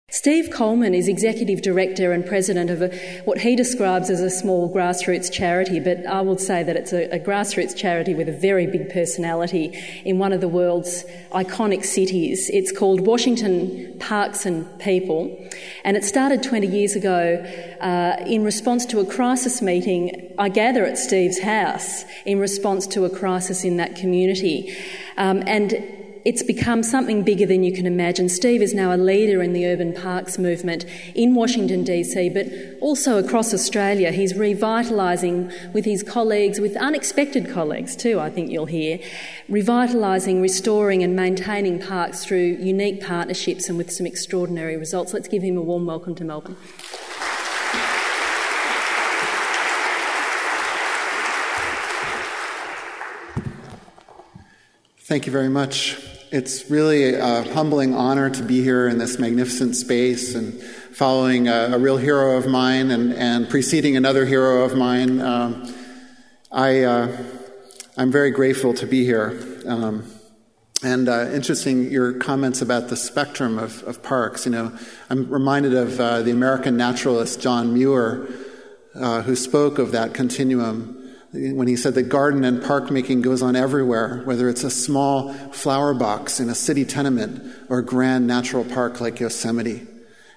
Steve Coleman is Executive Director and President of what he describes as a small grassroots charity, but I would say that it's a grassroots charity with a very big personality in one of the world's iconic cities. It's called Washington Parks and People, and it started 20 years ago in response to a crisis meeting, I gather, at Steve's house, in response to a crisis in that community. And it's become something bigger than you can imagine. Steve is now a leader in the urban parks movement in Washington, D.C., but also across Australia. He's revitalising with his colleagues, with unexpected colleagues too, I think you'll hear, revitalising, restoring and maintaining parks through unique partnerships and with some extraordinary results. Let's give him a warm welcome to Melbourne. Thank you very much. It's really a humbling honor to be here in this magnificent space and following a real hero of mine and preceding another hero of mine. I'm very grateful to be here. Interesting, your comments about the spectrum of parks. You know, I'm reminded of the American naturalist John Muir, who spoke of that continuum when he said that garden and park making goes on everywhere, whether it's a small flower box in a city tenement or a grand natural park like Yosemite.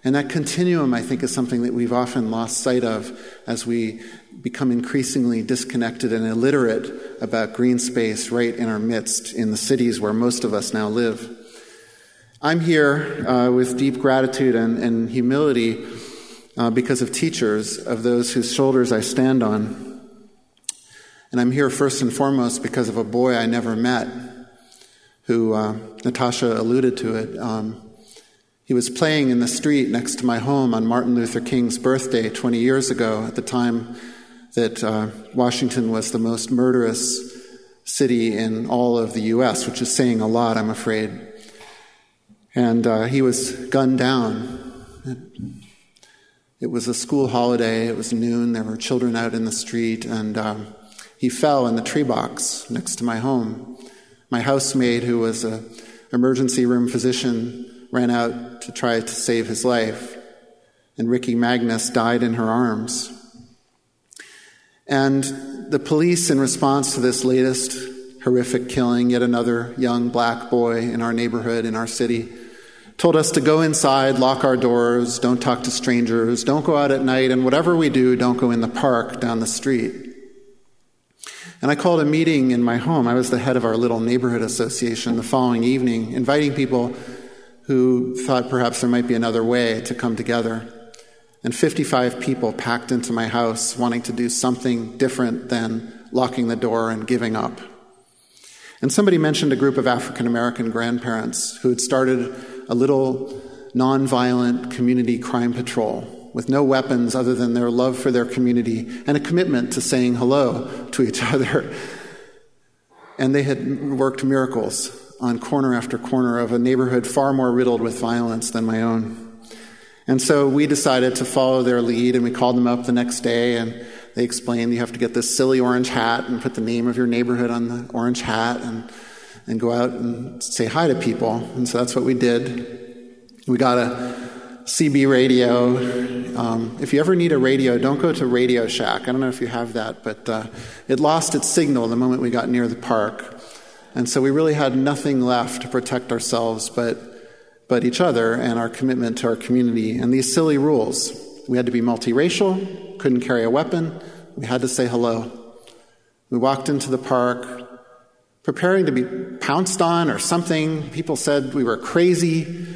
And that continuum, I think, is something that we've often lost sight of as we become increasingly disconnected and illiterate about green space right in our midst in the cities where most of us now live. I'm here with deep gratitude and humility because of teachers, of those whose shoulders I stand on. And I'm here first and foremost because of a boy I never met, who Natasha alluded to it. He was playing in the street next to my home on Martin Luther King's birthday 20 years ago, at the time that Washington was the most murderous city in all of the U.S., which is saying a lot, I'm afraid. And he was gunned down. It was a school holiday. It was noon. There were children out in the street, and he fell in the tree box next to my home. My housemaid, who was an emergency room physician, ran out to try to save his life. And Ricky Magnus died in her arms. And the police, in response to this latest horrific killing, yet another young black boy in our neighborhood, in our city, told us to go inside, lock our doors, don't talk to strangers, don't go out at night, and whatever we do, don't go in the park down the street. And I called a meeting in my home. I was the head of our little neighborhood association the following evening, inviting people who thought perhaps there might be another way to come together. And 55 people packed into my house wanting to do something different than locking the door and giving up. And somebody mentioned a group of African-American grandparents who had started a little nonviolent community crime patrol with no weapons other than their love for their community and a commitment to saying hello to each other. And they had worked miracles on corner after corner of a neighborhood far more riddled with violence than my own. And so we decided to follow their lead, and we called them up the next day, and they explained you have to get this silly orange hat and put the name of your neighborhood on the orange hat and go out and say hi to people. And so that's what we did. We got a CB radio. If you ever need a radio, don't go to Radio Shack. I don't know if you have that, but it lost its signal the moment we got near the park. And so we really had nothing left to protect ourselves but each other and our commitment to our community. And these silly rules. We had to be multiracial, couldn't carry a weapon, we had to say hello. We walked into the park, preparing to be pounced on or something. People said we were crazy.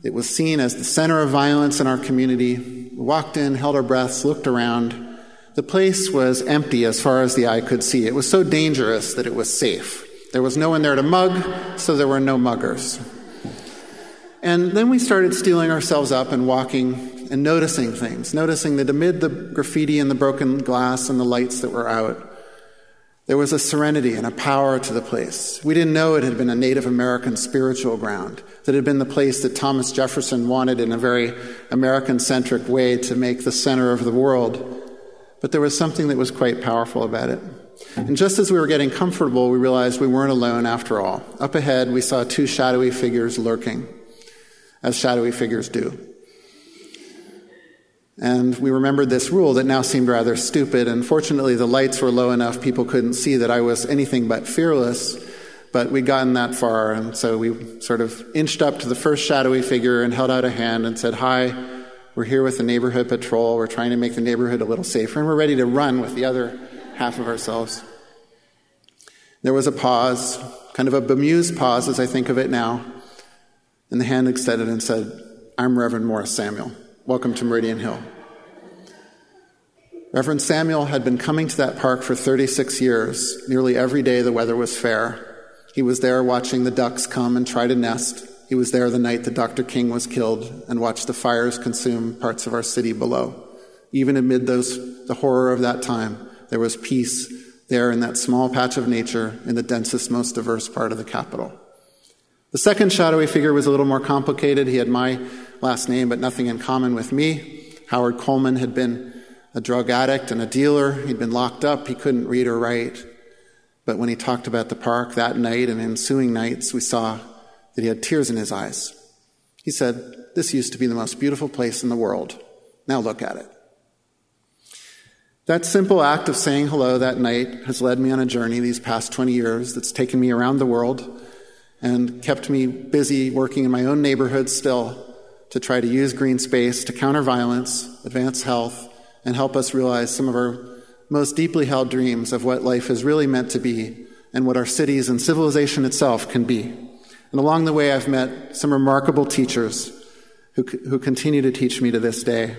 It was seen as the center of violence in our community. We walked in, held our breaths, looked around. The place was empty as far as the eye could see. It was so dangerous that it was safe. There was no one there to mug, so there were no muggers. And then we started steeling ourselves up and walking and noticing things, noticing that amid the graffiti and the broken glass and the lights that were out, there was a serenity and a power to the place. We didn't know it had been a Native American spiritual ground, that it had been the place that Thomas Jefferson wanted in a very American-centric way to make the center of the world. But there was something that was quite powerful about it. And just as we were getting comfortable, we realized we weren't alone after all. Up ahead, we saw two shadowy figures lurking, as shadowy figures do. And we remembered this rule that now seemed rather stupid, and fortunately the lights were low enough people couldn't see that I was anything but fearless, but we'd gotten that far, and so we sort of inched up to the first shadowy figure and held out a hand and said, "Hi, we're here with the neighborhood patrol, we're trying to make the neighborhood a little safer, and we're ready to run with the other half of ourselves." There was a pause, kind of a bemused pause as I think of it now, and the hand extended and said, "I'm Reverend Morris Samuel. Welcome to Meridian Hill." Reverend Samuel had been coming to that park for 36 years. Nearly every day the weather was fair. He was there watching the ducks come and try to nest. He was there the night that Dr. King was killed and watched the fires consume parts of our city below. Even amid the horror of that time, there was peace there in that small patch of nature in the densest, most diverse part of the capital. The second shadowy figure was a little more complicated. He had my last name, but nothing in common with me. Howard Coleman had been a drug addict and a dealer. He'd been locked up. He couldn't read or write. But when he talked about the park that night and ensuing nights, we saw that he had tears in his eyes. He said, "This used to be the most beautiful place in the world. Now look at it." That simple act of saying hello that night has led me on a journey these past 20 years that's taken me around the world and kept me busy working in my own neighborhood still to try to use green space to counter violence, advance health, and help us realize some of our most deeply held dreams of what life is really meant to be and what our cities and civilization itself can be. And along the way, I've met some remarkable teachers who continue to teach me to this day.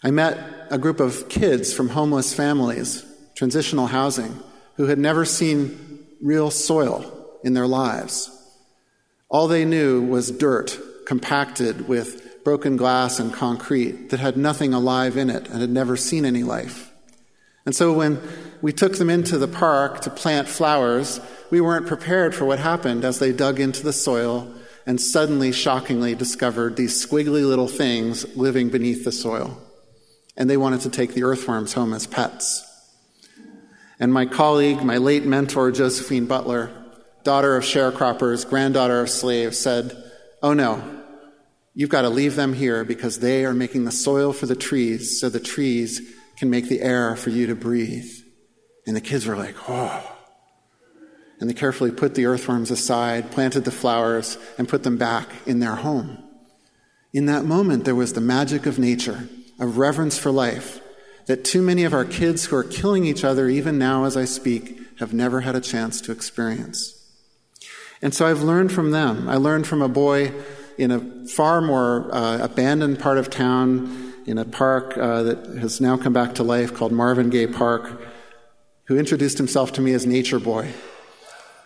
I met a group of kids from homeless families, transitional housing, who had never seen real soil in their lives. All they knew was dirt compacted with broken glass and concrete that had nothing alive in it and had never seen any life. And so when we took them into the park to plant flowers, we weren't prepared for what happened as they dug into the soil and suddenly, shockingly discovered these squiggly little things living beneath the soil. And they wanted to take the earthworms home as pets. And my colleague, my late mentor, Josephine Butler, daughter of sharecroppers, granddaughter of slaves, said, "Oh no, you've got to leave them here because they are making the soil for the trees so the trees can make the air for you to breathe." And the kids were like, "Oh." And they carefully put the earthworms aside, planted the flowers, and put them back in their home. In that moment, there was the magic of nature, of reverence for life, that too many of our kids who are killing each other, even now as I speak, have never had a chance to experience. And so I've learned from them. I learned from a boy in a far more abandoned part of town, in a park that has now come back to life called Marvin Gaye Park, who introduced himself to me as Nature Boy.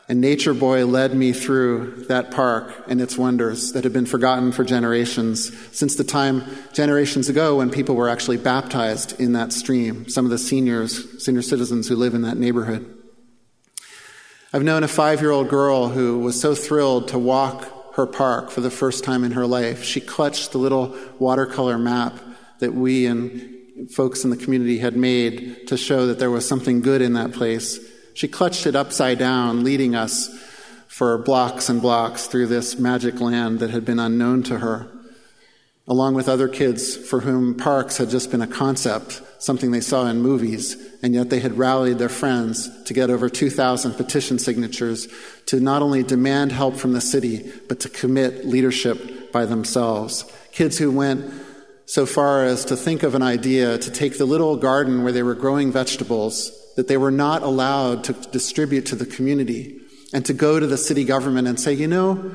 And Nature Boy led me through that park and its wonders that had been forgotten for generations, since the time generations ago when people were actually baptized in that stream, some of the senior citizens who live in that neighborhood. I've known a 5-year-old girl who was so thrilled to walk her park for the first time in her life. She clutched the little watercolor map that we and folks in the community had made to show that there was something good in that place. She clutched it upside down, leading us for blocks and blocks through this magic land that had been unknown to her, along with other kids for whom parks had just been a concept, something they saw in movies, and yet they had rallied their friends to get over 2,000 petition signatures to not only demand help from the city, but to commit leadership by themselves. Kids who went so far as to think of an idea to take the little garden where they were growing vegetables that they were not allowed to distribute to the community, and to go to the city government and say, "You know,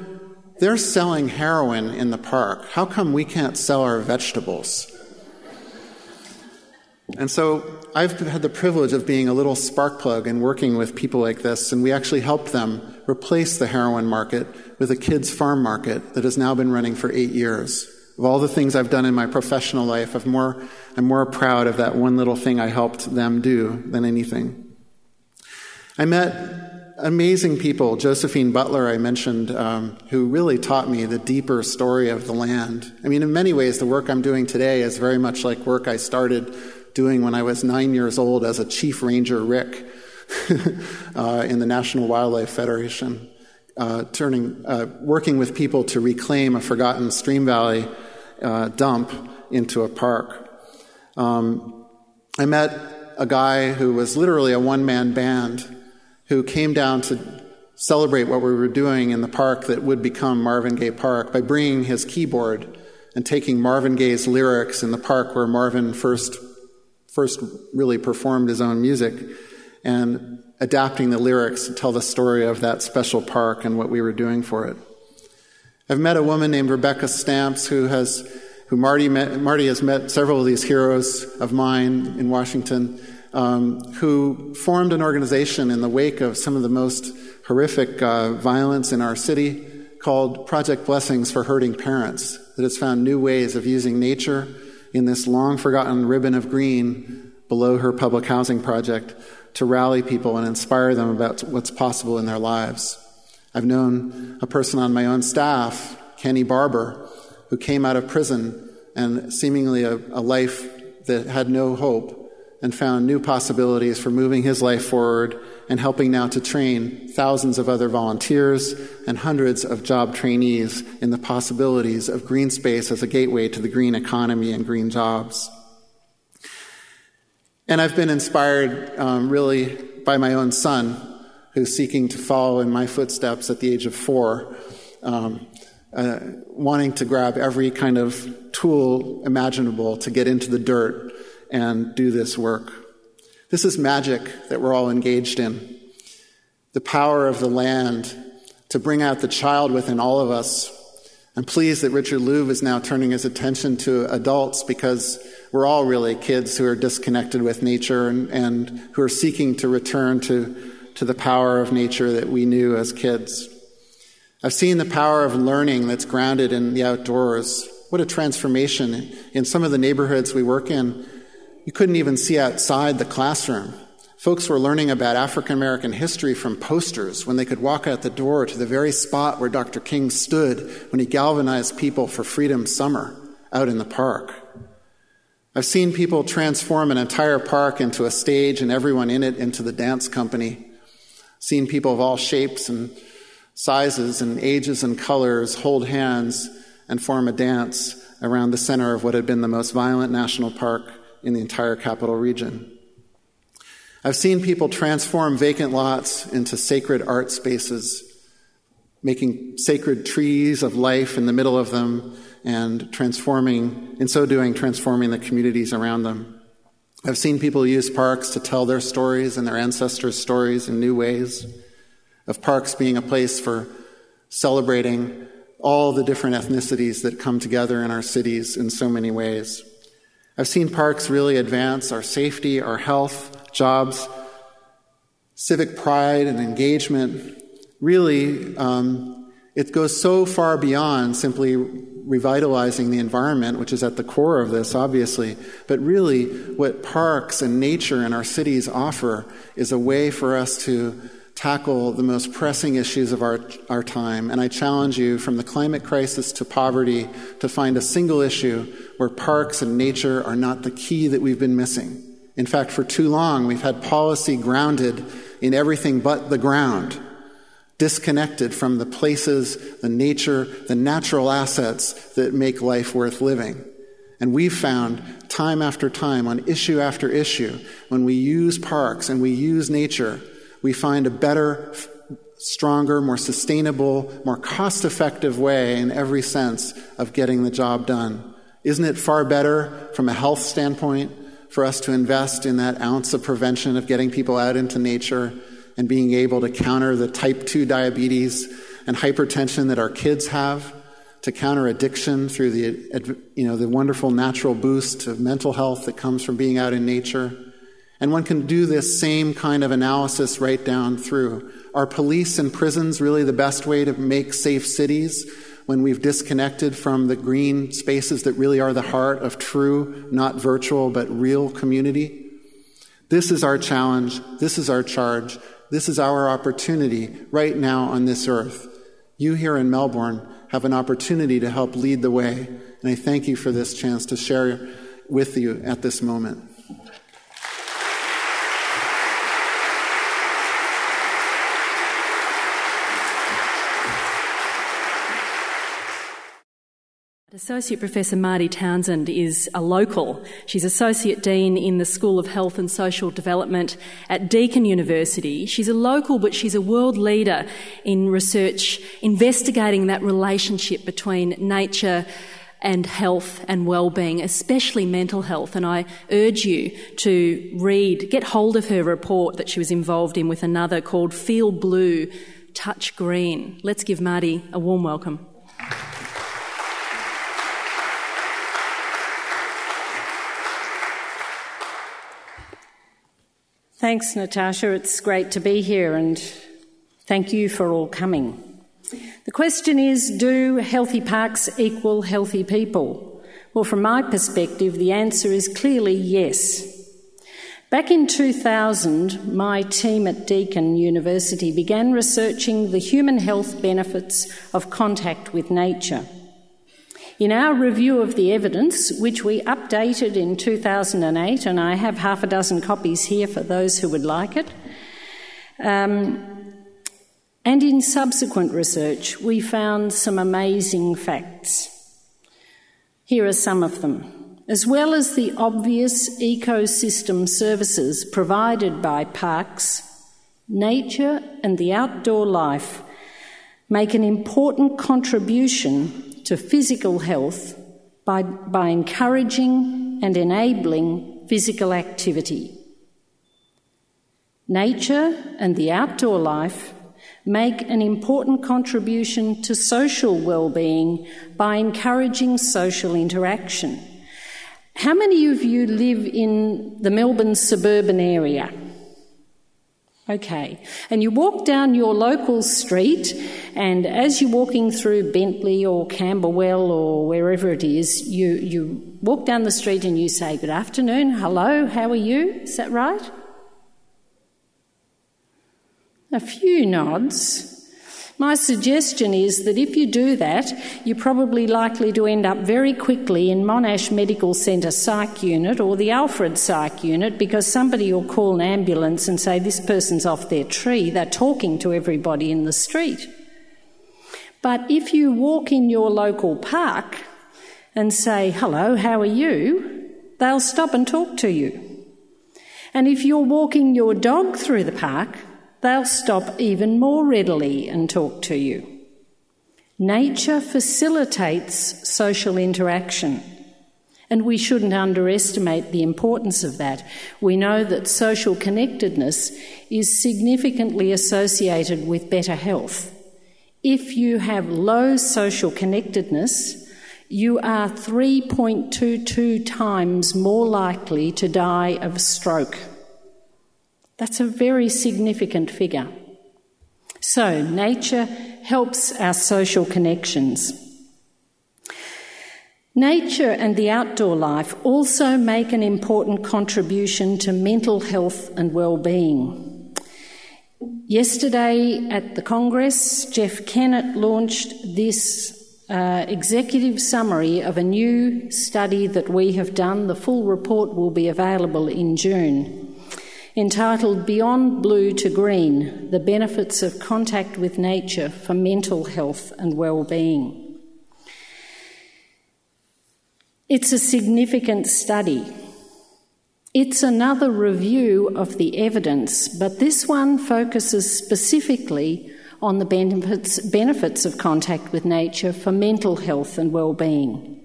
they're selling heroin in the park. How come we can't sell our vegetables?" And so I've had the privilege of being a little spark plug and working with people like this, and we actually helped them replace the heroin market with a kids' farm market that has now been running for 8 years. Of all the things I've done in my professional life, I'm more proud of that one little thing I helped them do than anything. I met amazing people, Josephine Butler I mentioned, who really taught me the deeper story of the land. I mean, in many ways, the work I'm doing today is very much like work I started doing when I was 9 years old as a Chief Ranger Rick in the National Wildlife Federation, working with people to reclaim a forgotten stream valley dump into a park. I met a guy who was literally a one-man band who came down to celebrate what we were doing in the park that would become Marvin Gaye Park by bringing his keyboard and taking Marvin Gaye's lyrics in the park where Marvin first really performed his own music and adapting the lyrics to tell the story of that special park and what we were doing for it. I've met a woman named Rebecca Stamps who Marty has met several of these heroes of mine in Washington, who formed an organization in the wake of some of the most horrific violence in our city called Project Blessings for Hurting Parents, that has found new ways of using nature in this long-forgotten ribbon of green below her public housing project to rally people and inspire them about what's possible in their lives. I've known a person on my own staff, Kenny Barber, who came out of prison and seemingly a life that had no hope, and found new possibilities for moving his life forward and helping now to train thousands of other volunteers and hundreds of job trainees in the possibilities of green space as a gateway to the green economy and green jobs. And I've been inspired really by my own son, who's seeking to follow in my footsteps at the age of 4, wanting to grab every kind of tool imaginable to get into the dirt and do this work. This is magic that we're all engaged in. The power of the land to bring out the child within all of us. I'm pleased that Richard Louvp is now turning his attention to adults, because we're all really kids who are disconnected with nature and who are seeking to return to the power of nature that we knew as kids. I've seen the power of learning that's grounded in the outdoors. What a transformation. In some of the neighborhoods we work in, you couldn't even see outside the classroom. Folks were learning about African American history from posters when they could walk out the door to the very spot where Dr. King stood when he galvanized people for Freedom Summer out in the park. I've seen people transform an entire park into a stage and everyone in it into the dance company. Seen people of all shapes and sizes and ages and colors hold hands and form a dance around the center of what had been the most violent national park in the entire capital region. I've seen people transform vacant lots into sacred art spaces, making sacred trees of life in the middle of them and in so doing, transforming the communities around them. I've seen people use parks to tell their stories and their ancestors' stories in new ways, of parks being a place for celebrating all the different ethnicities that come together in our cities in so many ways. I've seen parks really advance our safety, our health, jobs, civic pride and engagement. Really, it goes so far beyond simply revitalizing the environment, which is at the core of this, obviously. But really, what parks and nature in our cities offer is a way for us to tackle the most pressing issues of our time. And I challenge you, from the climate crisis to poverty, to find a single issue where parks and nature are not the key that we've been missing. In fact, for too long, we've had policy grounded in everything but the ground, disconnected from the places, the nature, the natural assets that make life worth living. And we've found time after time, on issue after issue, when we use parks and we use nature, we find a better, stronger, more sustainable, more cost-effective way in every sense of getting the job done. Isn't it far better from a health standpoint for us to invest in that ounce of prevention of getting people out into nature and being able to counter the type 2 diabetes and hypertension that our kids have, to counter addiction through the wonderful natural boost of mental health that comes from being out in nature? And one can do this same kind of analysis right down through. Are police and prisons really the best way to make safe cities when we've disconnected from the green spaces that really are the heart of true, not virtual, but real community? This is our challenge. This is our charge. This is our opportunity right now on this earth. You here in Melbourne have an opportunity to help lead the way. And I thank you for this chance to share with you at this moment. To Associate Professor Marty Townsend is a local. She's Associate Dean in the School of Health and Social Development at Deakin University. She's a local, but she's a world leader in research investigating that relationship between nature and health and well-being, especially mental health. And I urge you to get hold of her report that she was involved in with another called Feel Blue, Touch Green. Let's give Marty a warm welcome. Thanks, Natasha. It's great to be here, and thank you for all coming. The question is, do healthy parks equal healthy people? Well, from my perspective, the answer is clearly yes. Back in 2000, my team at Deakin University began researching the human health benefits of contact with nature. In our review of the evidence, which we updated in 2008, and I have half a dozen copies here for those who would like it, and in subsequent research, we found some amazing facts. Here are some of them. As well as the obvious ecosystem services provided by parks, nature and the outdoor life make an important contribution to physical health by encouraging and enabling physical activity. Nature and the outdoor life make an important contribution to social well-being by encouraging social interaction. How many of you live in the Melbourne suburban area? Okay. And you walk down your local street, and as you're walking through Bentley or Camberwell or wherever it is, you walk down the street and you say, "Good afternoon, hello, how are you?" Is that right? A few nods. My suggestion is that if you do that, you're probably likely to end up very quickly in Monash Medical Centre Psych Unit or the Alfred Psych Unit, because somebody will call an ambulance and say, "This person's off their tree." They're talking to everybody in the street. But if you walk in your local park and say, "Hello, how are you?" they'll stop and talk to you. And if you're walking your dog through the park, they'll stop even more readily and talk to you. Nature facilitates social interaction, and we shouldn't underestimate the importance of that. We know that social connectedness is significantly associated with better health. If you have low social connectedness, you are 3.22 times more likely to die of stroke. That's a very significant figure. So, nature helps our social connections. Nature and the outdoor life also make an important contribution to mental health and well-being. Yesterday at the Congress, Jeff Kennett launched this executive summary of a new study that we have done. The full report will be available in June. Entitled Beyond Blue to Green, The Benefits of Contact with Nature for Mental Health and Well-Being. It's a significant study. It's another review of the evidence, but this one focuses specifically on the benefits of contact with nature for mental health and well-being.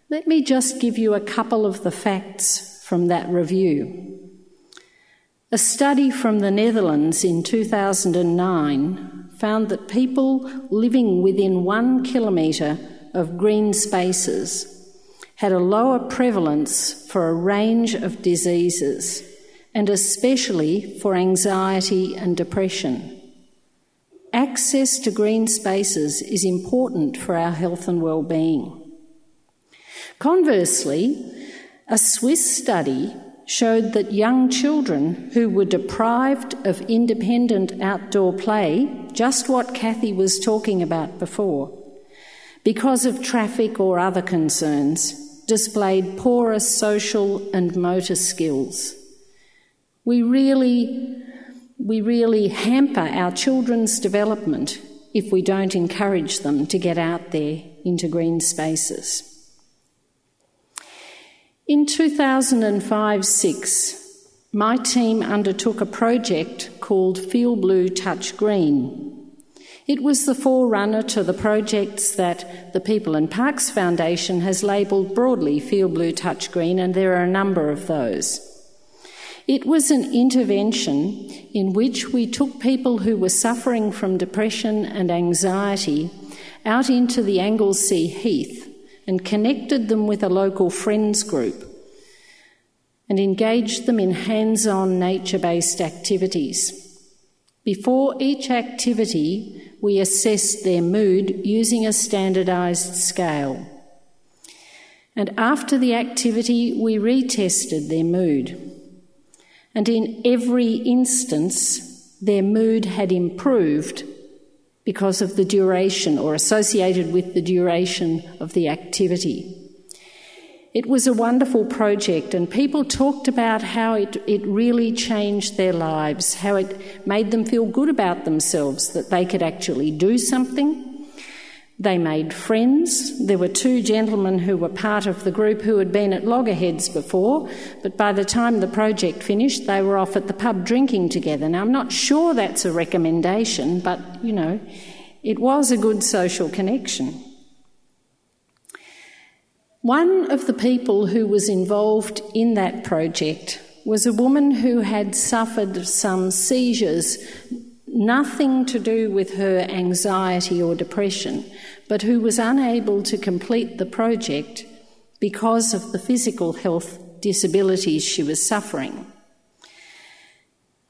Let me just give you a couple of the facts from that review. A study from the Netherlands in 2009 found that people living within 1 kilometre of green spaces had a lower prevalence for a range of diseases, and especially for anxiety and depression. Access to green spaces is important for our health and well-being. Conversely, a Swiss study showed that young children who were deprived of independent outdoor play, just what Kathy was talking about before, because of traffic or other concerns, displayed poorer social and motor skills. We really hamper our children's development if we don't encourage them to get out there into green spaces. In 2005-06, my team undertook a project called Feel Blue Touch Green. It was the forerunner to the projects that the People and Parks Foundation has labelled broadly Feel Blue Touch Green, and there are a number of those. It was an intervention in which we took people who were suffering from depression and anxiety out into the Anglesea Heath and connected them with a local friends group and engaged them in hands-on nature-based activities. Before each activity, we assessed their mood using a standardised scale. And after the activity, we retested their mood. And in every instance, their mood had improved because of the duration or associated with the duration of the activity. It was a wonderful project, and people talked about how it really changed their lives, how it made them feel good about themselves, that they could actually do something. They made friends. There were 2 gentlemen who were part of the group who had been at loggerheads before, but by the time the project finished, they were off at the pub drinking together. Now, I'm not sure that's a recommendation, but, it was a good social connection. One of the people who was involved in that project was a woman who had suffered some seizures, nothing to do with her anxiety or depression, but who was unable to complete the project because of the physical health disabilities she was suffering.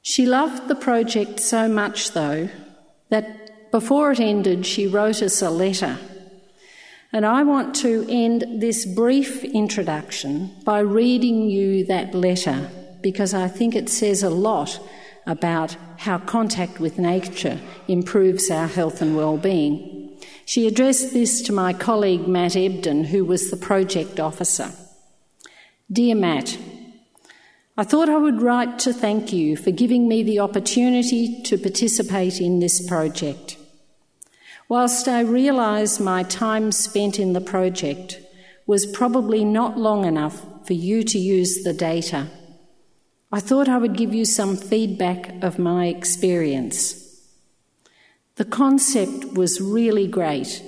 She loved the project so much, though, that before it ended, she wrote us a letter. And I want to end this brief introduction by reading you that letter, because I think it says a lot about how contact with nature improves our health and well-being. She addressed this to my colleague Matt Ebden, who was the project officer. Dear Matt, I thought I would write to thank you for giving me the opportunity to participate in this project. Whilst I realise my time spent in the project was probably not long enough for you to use the data, I thought I would give you some feedback of my experience. The concept was really great,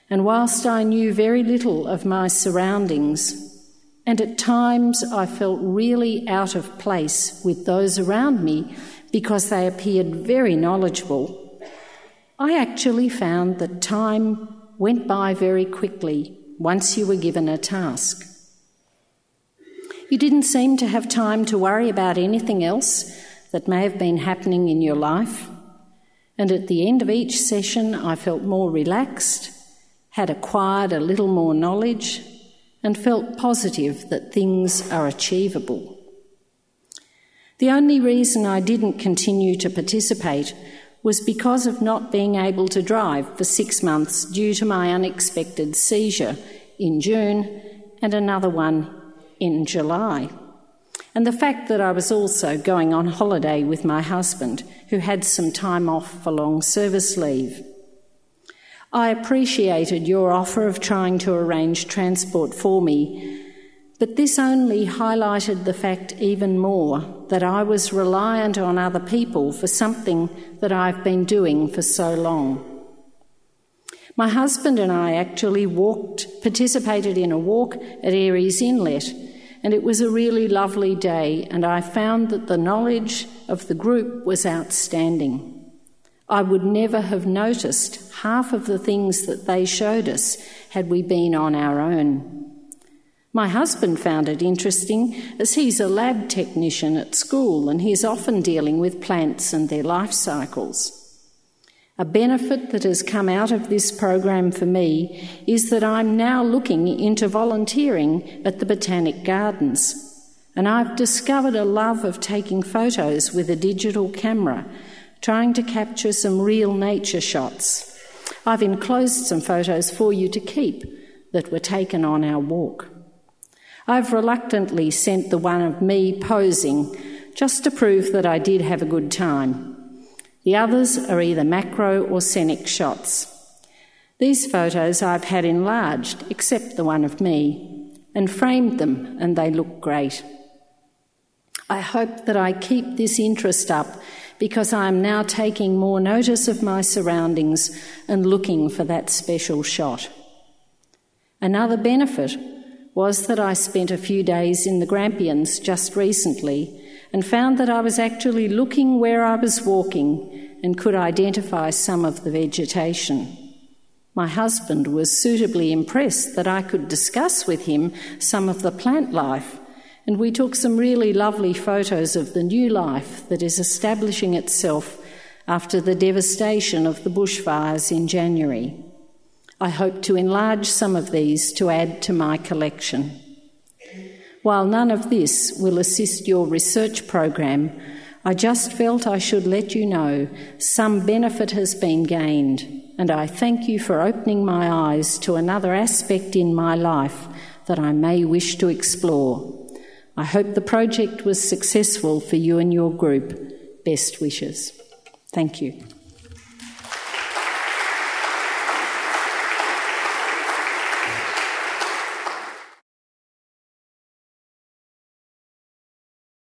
and whilst I knew very little of my surroundings, and at times I felt really out of place with those around me because they appeared very knowledgeable, I actually found that time went by very quickly once you were given a task. You didn't seem to have time to worry about anything else that may have been happening in your life, and at the end of each session I felt more relaxed, had acquired a little more knowledge, and felt positive that things are achievable. The only reason I didn't continue to participate was because of not being able to drive for 6 months due to my unexpected seizure in June and another one in July, and the fact that I was also going on holiday with my husband, who had some time off for long service leave. I appreciated your offer of trying to arrange transport for me, but this only highlighted the fact even more that I was reliant on other people for something that I've been doing for so long. My husband and I actually participated in a walk at Aries Inlet, and it was a really lovely day, and I found that the knowledge of the group was outstanding. I would never have noticed half of the things that they showed us had we been on our own. My husband found it interesting, as he's a lab technician at school and he's often dealing with plants and their life cycles. A benefit that has come out of this program for me is that I'm now looking into volunteering at the Botanic Gardens, and I've discovered a love of taking photos with a digital camera, trying to capture some real nature shots. I've enclosed some photos for you to keep that were taken on our walk. I've reluctantly sent the one of me posing just to prove that I did have a good time. The others are either macro or scenic shots. These photos I've had enlarged, except the one of me, and framed them, and they look great. I hope that I keep this interest up because I am now taking more notice of my surroundings and looking for that special shot. Another benefit was that I spent a few days in the Grampians just recently and found that I was actually looking where I was walking and could identify some of the vegetation. My husband was suitably impressed that I could discuss with him some of the plant life, and we took some really lovely photos of the new life that is establishing itself after the devastation of the bushfires in January. I hope to enlarge some of these to add to my collection. While none of this will assist your research program, I just felt I should let you know some benefit has been gained, and I thank you for opening my eyes to another aspect in my life that I may wish to explore. I hope the project was successful for you and your group. Best wishes. Thank you.